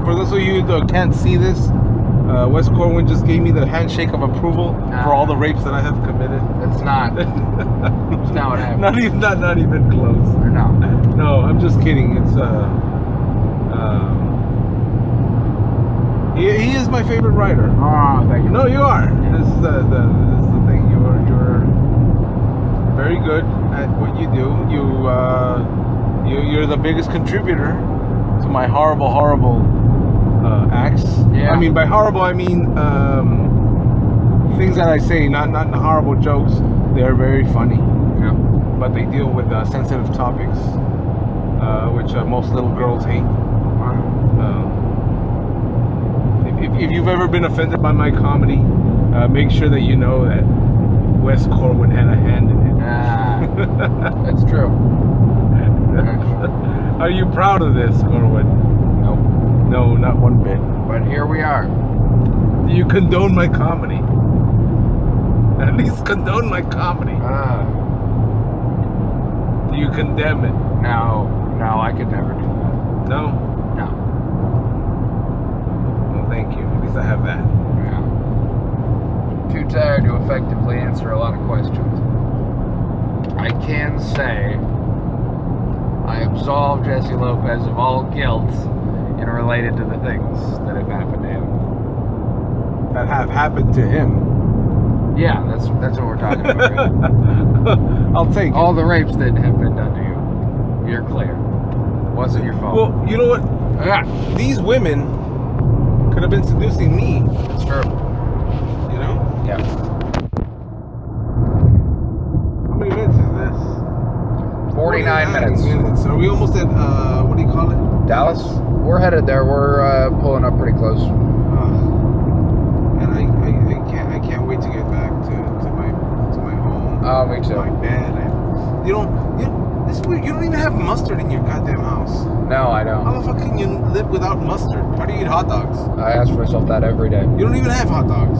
For those of you that can't see this, Wes Corwin just gave me the handshake of approval for all the rapes that I have committed. It's not. It's not what happened. Not even close. Or no. No, I'm just kidding. It's he is my favorite writer. Oh, thank you. No, you are. Yeah. This is the thing. You're very good at what you do. You're the biggest contributor to my horrible acts. Yeah. I mean, by horrible, I mean things that I say, not horrible jokes. They are very funny. Yeah. But they deal with sensitive topics, which most little girls hate. If you've ever been offended by my comedy, make sure that you know that Wes Corwin had a hand in it. That's true. Are you proud of this, Corwin? Nope. No, not one bit. But here we are. Do you condone my comedy? At least condone my comedy. Do you condemn it? No, I could never do that. No? No. Well, thank you. At least I have that. Yeah. Too tired to effectively answer a lot of questions. I can say I absolve Jesse Lopez of all guilt in related to the things that have happened to him. That have happened to him. Yeah, that's what we're talking about. Right? I'll take all the rapes that have been done to you. You're clear. Wasn't your fault. Well, you know what? These women could have been seducing me. It's true. You know? Yeah. How many minutes is this? 49 minutes. Are we almost at, what do you call it? Dallas? We're headed there. We're pulling up pretty close. And I can't wait to get back to my home. Oh, me too. My bed. This is weird. You don't even have mustard in your goddamn house. No, I don't. How the fuck can you live without mustard? How do you eat hot dogs? I ask myself that every day. You don't even have hot dogs.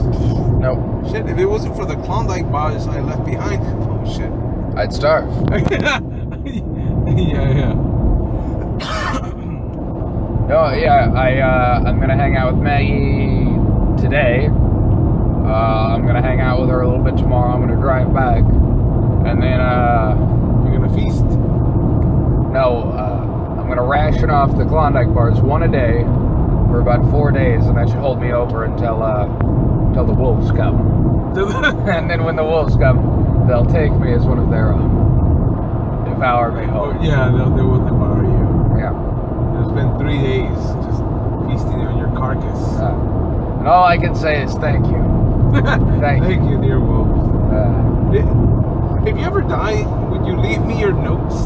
Nope. Shit, if it wasn't for the Klondike bars I left behind, oh shit. I'd starve. Yeah. No, yeah, I'm gonna hang out with Maggie today. I'm gonna hang out with her a little bit tomorrow. I'm gonna drive back, and then You're gonna feast. no, I'm gonna ration off the Klondike bars one a day for about 4 days, and that should hold me over until the wolves come. And then when the wolves come, they'll take me as one of their own. Devour me whole. Oh, yeah, they will devour you. Yeah. It's been 3 days just feasting on your carcass. And all I can say is thank you. Thank you. Thank you, dear wolves. If you ever die, would you leave me your notes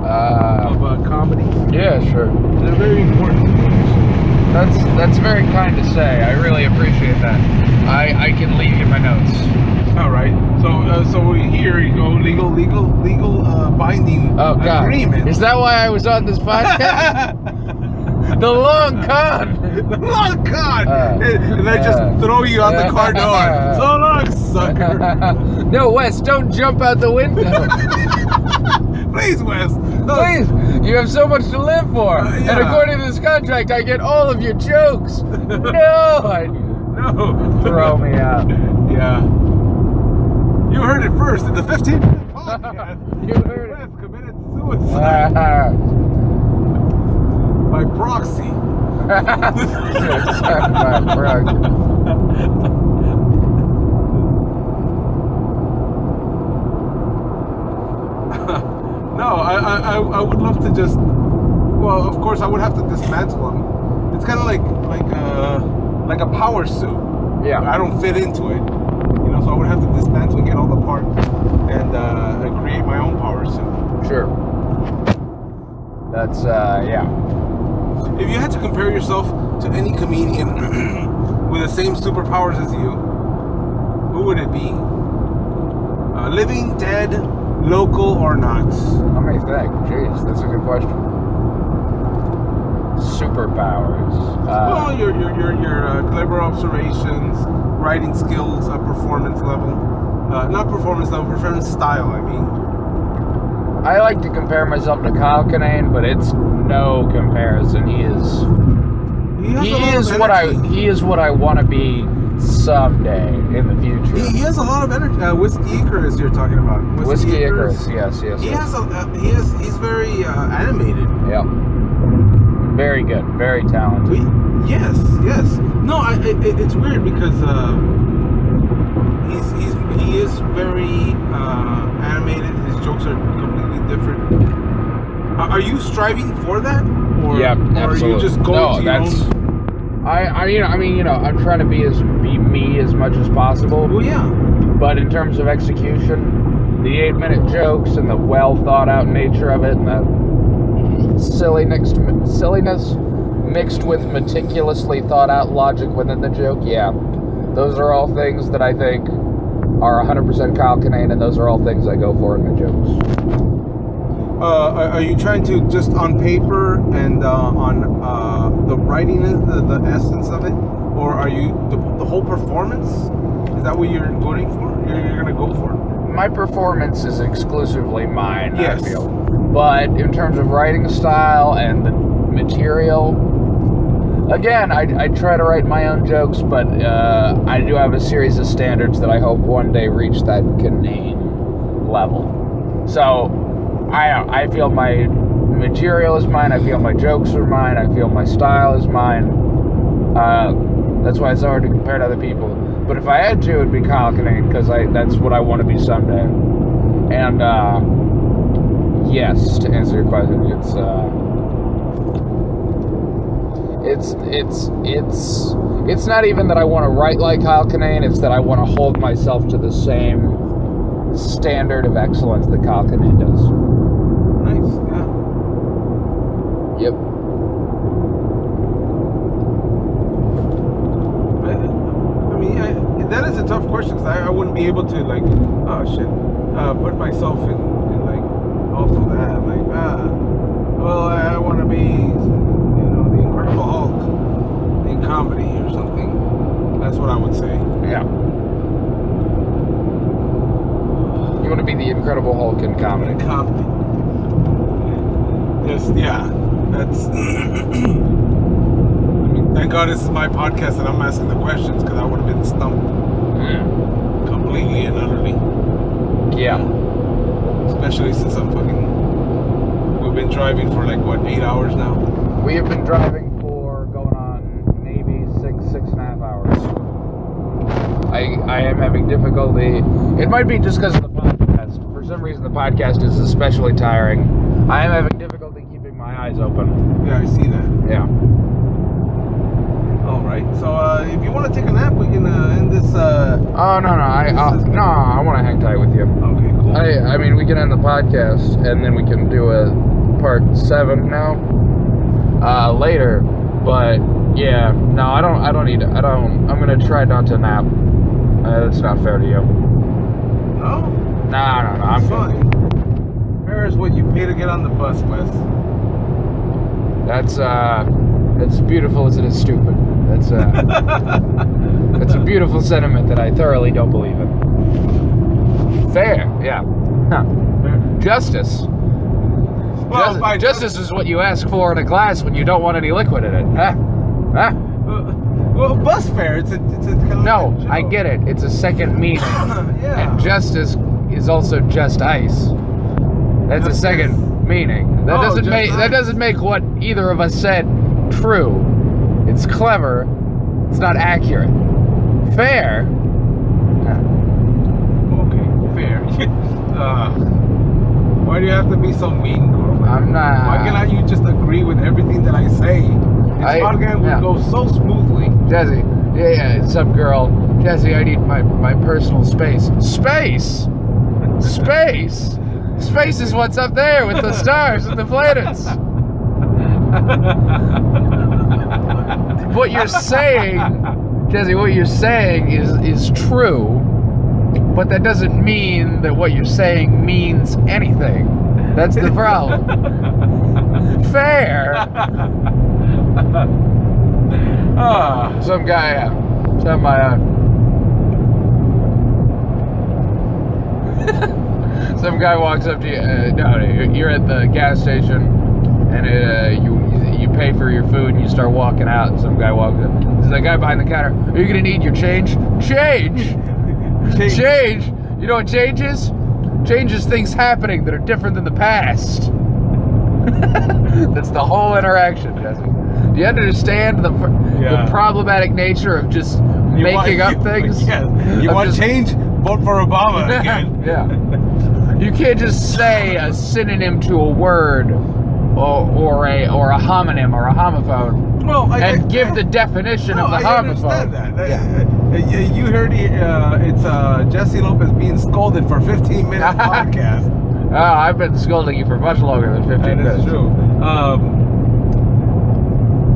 of comedy? Yeah, sure. They're very important. That's very kind to say. I really appreciate that. I can leave you my notes. All right. So here you go. Legal binding Oh God! agreement. Is that why I was on this podcast? The long con. The long con. Uh, And I just throw you out the car door. So long, sucker. No, Wes, don't jump out the window. Please, Wes. No. Please, you have so much to live for. Yeah. And according to this contract, I get all of your jokes. No. No. Throw me out. Yeah. You heard it first in the 15-minute podcast. You heard it. Wes committed suicide by proxy. No, I would love to just. Well, of course, I would have to dismantle them. It's kind of like a power suit. Yeah. I don't fit into it, so I would have to dismantle and get all the parts and create my own power suit. Sure. That's yeah. If you had to compare yourself to any comedian with the same superpowers as you, who would it be? Living, dead, local, or not? Let me think. Jeez, that's a good question. Superpowers. Well, your clever observations, writing skills, performance level. Not performance level, performance style, I mean. I like to compare myself to Kyle Kinane, but it's no comparison. He is what I want to be someday in the future. He has a lot of energy. Whiskey Icarus, you're talking about. Whiskey Icarus, yes. He's very animated. Yeah. Very good, very talented. Yes. No, it's weird because he is very animated. His jokes are completely different. Are you striving for that, or absolutely. Or are you just going to your own? I'm trying to be me as much as possible. Well, yeah. But in terms of execution, the 8-minute jokes and the well thought out nature of it, and the silliness mixed with meticulously thought out logic within the joke, yeah. Those are all things that I think are 100% Kyle Kinane, and those are all things I go for in my jokes. Are you trying to just on paper and on the writing, the essence of it, or are you the whole performance? Is that what you're going for? You're going to go for? My performance is exclusively mine, yes. I feel. But in terms of writing style and the material, again, I try to write my own jokes, but I do have a series of standards that I hope one day reach that Kinane level. So I feel my material is mine, I feel my jokes are mine, I feel my style is mine. That's why it's hard to compare to other people. But if I had to, it'd be Kyle Kinane, because that's what I want to be someday. And yes, to answer your question, it's not even that I want to write like Kyle Kinane, it's that I want to hold myself to the same standard of excellence that Kyle Kinane does. Nice, yeah. Yep. That is a tough question, because I wouldn't be able to put myself in also that I want to be the Incredible Hulk in comedy or something. That's what I would say. Yeah. You want to be the Incredible Hulk in comedy. In comedy. Yes, yeah. That's. Thank God this is my podcast and I'm asking the questions, because I would have been stumped. Completely and utterly. Yeah. Especially since we've been driving for 8 hours now? We have been driving for going on maybe 6.5 hours. I am having difficulty. It might be just because of the podcast. For some reason, the podcast is especially tiring. I am having difficulty keeping my eyes open. Yeah, I see that. Yeah. All right. So if you want to take a nap, we can end this. Oh no! I want to hang tight with you. Okay, cool. I mean, we can end the podcast and then we can do a part 7 now. Later, but yeah, no, I don't need it. I'm gonna try not to nap. That's not fair to you. No? No, I'm fine. Fair is what you pay to get on the bus, Wes. That's beautiful as it is stupid. That's a beautiful sentiment that I thoroughly don't believe in. Fair, yeah. Huh. Justice. Well, Justice is what you ask for in a glass when you don't want any liquid in it. Huh? Well, bus fare, it's a kind of No, I get it. It's a second meaning. Yeah. And justice is also just ice. That's a second meaning. That doesn't make what either of us said true. It's clever. It's not accurate. Fair. Okay, fair. Why do you have to be so mean, Corbin? I'm not. Why cannot you just agree with everything that I say? This podcast will go so smoothly. Jesse, yeah, some girl. Jesse, I need my personal space. Space? Space? Space is what's up there with the stars and the planets. What you're saying, Jesse, what you're saying is true, but that doesn't mean that what you're saying means anything. That's the problem. Fair. Some guy, some guy walks up to you. You're at the gas station, and you pay for your food, and you start walking out. And some guy walks up. There's that guy behind the counter. Are you gonna need your change? Change. Change. You know what change is? Change is things happening that are different than the past. That's the whole interaction, Jesse. Do you understand the problematic nature of just making up things? Yes. You want change? Vote for Obama again. Yeah. You can't just say a synonym to a word or a homonym or a homophone. Well, give the definition of the homophone. I understand that. You heard it's Jesse Lopez being scolded for 15-minute podcast. I've been scolding you for much longer than 15 minutes. That's true.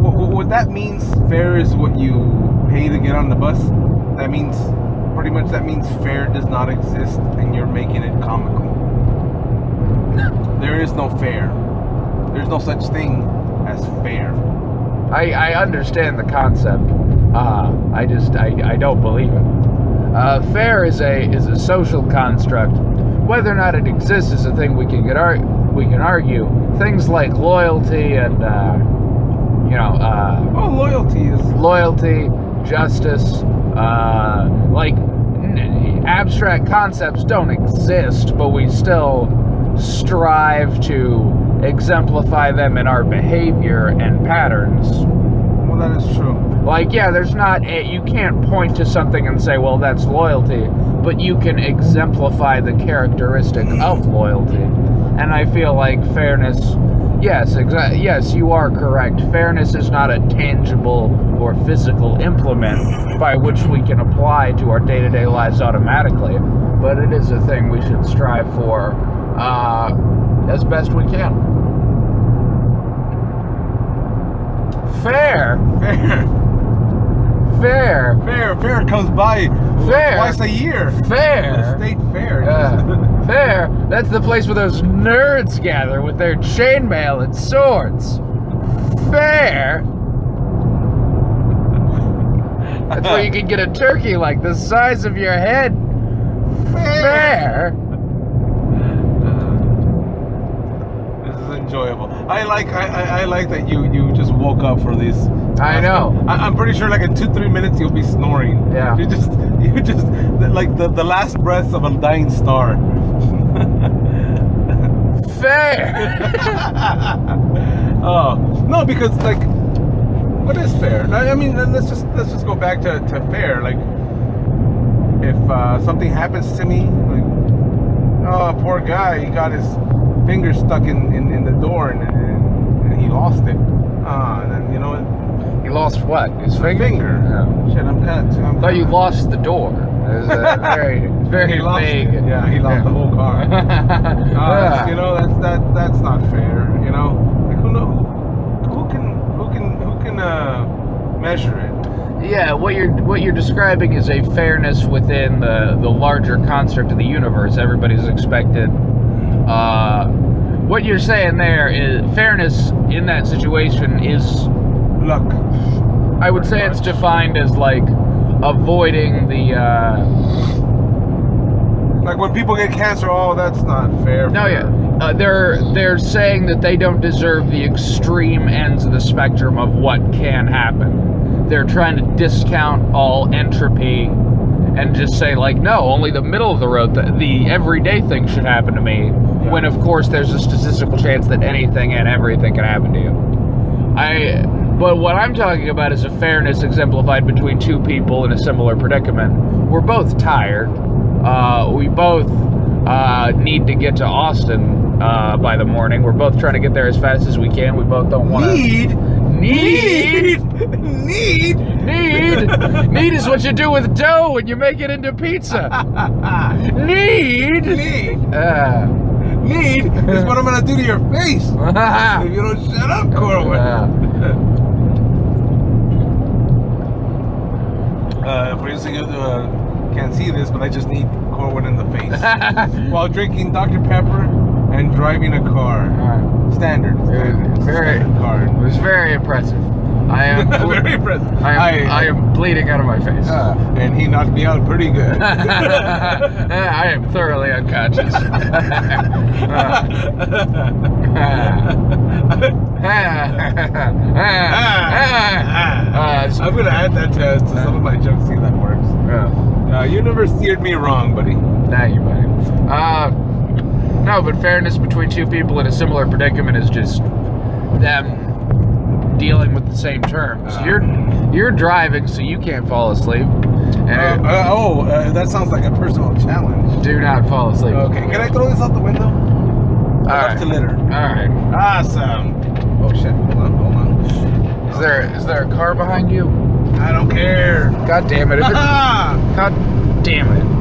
What that means, fare is what you pay to get on the bus. That means fare does not exist, and you're making it comical. There is no fare. There's no such thing as fare. I understand the concept. I don't believe it. Fare is a social construct. Whether or not it exists is a thing we can argue. Things like loyalty and loyalty, justice, abstract concepts don't exist, but we still strive to exemplify them in our behavior and patterns. Well, that is true. You can't point to something and say, well, that's loyalty, but you can exemplify the characteristic of loyalty. And I feel like fairness, yes, you are correct. Fairness is not a tangible or physical implement by which we can apply to our day-to-day lives automatically, but it is a thing we should strive for as best we can. Fair comes by twice a year. Fair. The state fair. Fair. That's the place where those nerds gather with their chainmail and swords. Fair. That's where you can get a turkey like the size of your head. Fair. This is enjoyable. I like that you just woke up for these. I know. I'm pretty sure like in 2-3 minutes you'll be snoring. Yeah. You just like the last breaths of a dying star. Fair. Oh no, because like, what is fair? I mean, let's just go back to fair. Like, if something happens to me, like, oh, poor guy, he got his finger stuck in the door and he lost it. And then you know what? He lost what? His finger? Yeah. Shit, I thought you lost the door. It was very he lost vague. it. Yeah, he lost the whole car. You know, that's not fair. You know, like who can measure it? Yeah, what you're describing is a fairness within the larger construct of the universe. Everybody's expected. What you're saying there is fairness in that situation is luck. I would say it's defined as like avoiding the like when people get cancer. Oh, that's not fair. No, yeah. They're saying that they don't deserve the extreme ends of the spectrum of what can happen. They're trying to discount all entropy and just say like, no, only the middle of the road, the everyday thing should happen to me. Yeah. When of course there's a statistical chance that anything and everything can happen to you. But what I'm talking about is a fairness exemplified between two people in a similar predicament. We're both tired. We both need to get to Austin by the morning. We're both trying to get there as fast as we can. We both don't want to... Need is what you do with dough when you make it into pizza. Need is what I'm gonna do to your face if you don't shut up, Corwin. For you can't see this, but I just need Corwin in the face while drinking Dr. Pepper and driving a car. Standard car. It was very impressive. I am very impressive. I am bleeding out of my face. And he knocked me out pretty good. I am thoroughly unconscious. I'm gonna add that to some of my jokes. See if that works. You never steered me wrong, buddy. Nah, you buddy. No, but fairness between two people in a similar predicament is just them dealing with the same terms. You're driving, so you can't fall asleep. That sounds like a personal challenge. Do not fall asleep. Okay, can I throw this out the window? I love to litter. All right. Awesome. Oh shit! Hold on. Is there a car behind you? I don't care. God damn it! God damn it!